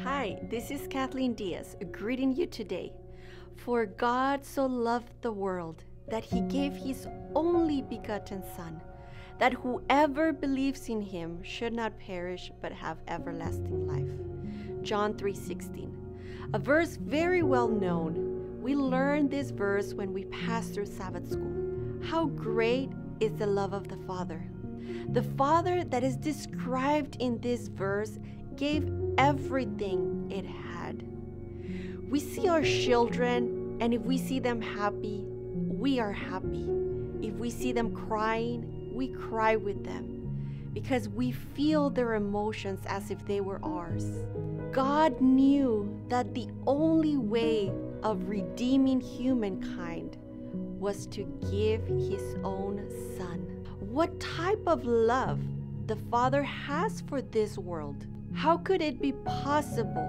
Hi, this is Kathleen Diaz, greeting you today. For God so loved the world that he gave his only begotten Son, that whoever believes in him should not perish but have everlasting life. John 3:16, a verse very well known. We learn this verse when we pass through Sabbath school. How great is the love of the Father. The Father that is described in this verse gave everything it had. We see our children, and if we see them happy, we are happy. If we see them crying, we cry with them because we feel their emotions as if they were ours. God knew that the only way of redeeming humankind was to give his own Son. What type of love the Father has for this world? How could it be possible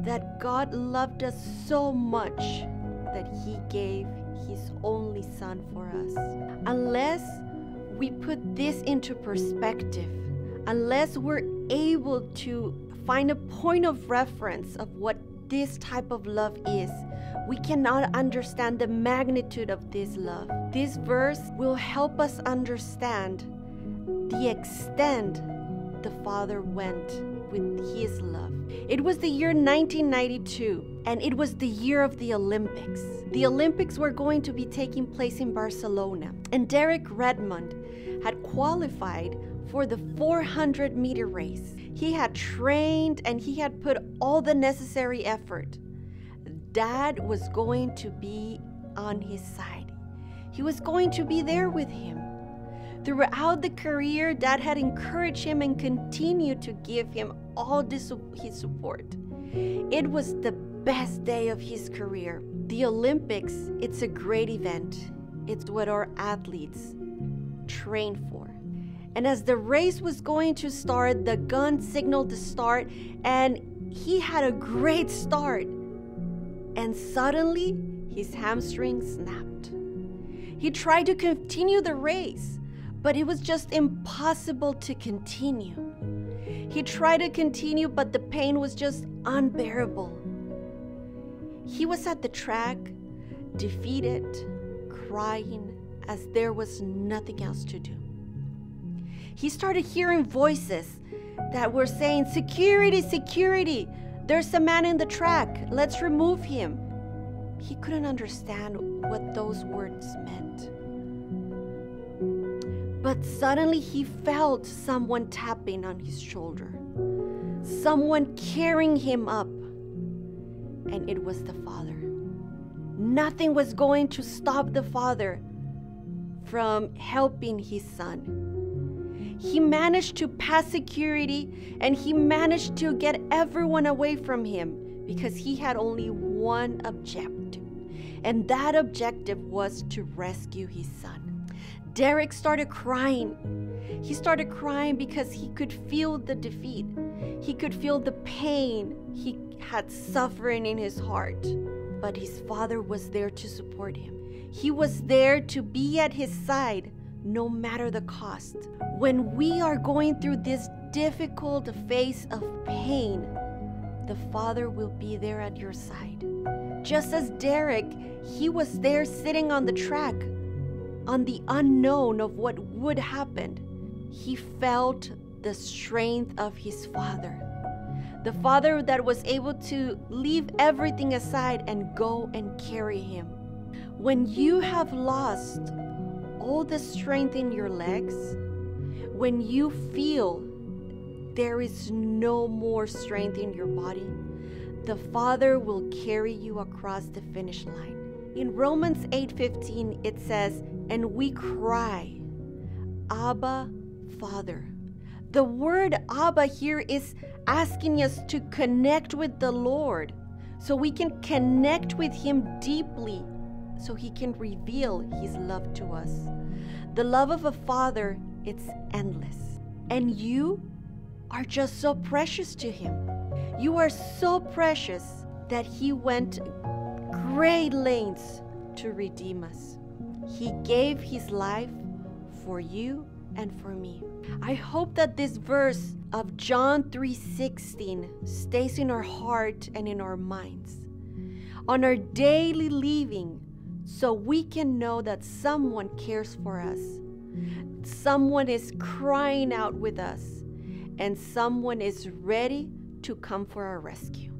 that God loved us so much that he gave his only Son for us? Unless we put this into perspective, unless we're able to find a point of reference of what this type of love is, we cannot understand the magnitude of this love. This verse will help us understand the extent the Father went with his love. It was the year 1992, and it was the year of the Olympics. The Olympics were going to be taking place in Barcelona, and Derek Redmond had qualified for the 400-meter race. He had trained and he had put all the necessary effort. Dad was going to be on his side. He was going to be there with him. Throughout the career, Dad had encouraged him and continued to give him all his support. It was the best day of his career. The Olympics, it's a great event. It's what our athletes train for. And as the race was going to start, the gun signaled to start, and he had a great start. And suddenly, his hamstring snapped. He tried to continue the race, but it was just impossible to continue. He tried to continue, but the pain was just unbearable. He was at the track, defeated, crying, as there was nothing else to do. He started hearing voices that were saying, "Security, security! There's a man in the track. Let's remove him." He couldn't understand what those words meant. But suddenly he felt someone tapping on his shoulder, someone carrying him up, and it was the Father. Nothing was going to stop the Father from helping his Son. He managed to pass security, and he managed to get everyone away from him because he had only one objective, and that objective was to rescue his son. Derek started crying. He started crying because he could feel the defeat. He could feel the pain. He had suffering in his heart, but his Father was there to support him. He was there to be at his side no matter the cost. When we are going through this difficult phase of pain, the Father will be there at your side. Just as Derek, he was there sitting on the track, on the unknown of what would happen. He felt the strength of his Father. The Father that was able to leave everything aside and go and carry him. When you have lost all the strength in your legs, when you feel there is no more strength in your body, the Father will carry you across the finish line. In Romans 8:15, it says, "And we cry, Abba, Father." The word Abba here is asking us to connect with the Lord so we can connect with him deeply, so he can reveal his love to us. The love of a Father, it's endless. And you are just so precious to him. You are so precious that he went great lengths to redeem us. He gave his life for you and for me. I hope that this verse of John 3:16 stays in our heart and in our minds on our daily living, so we can know that someone cares for us, someone is crying out with us, and someone is ready to come for our rescue.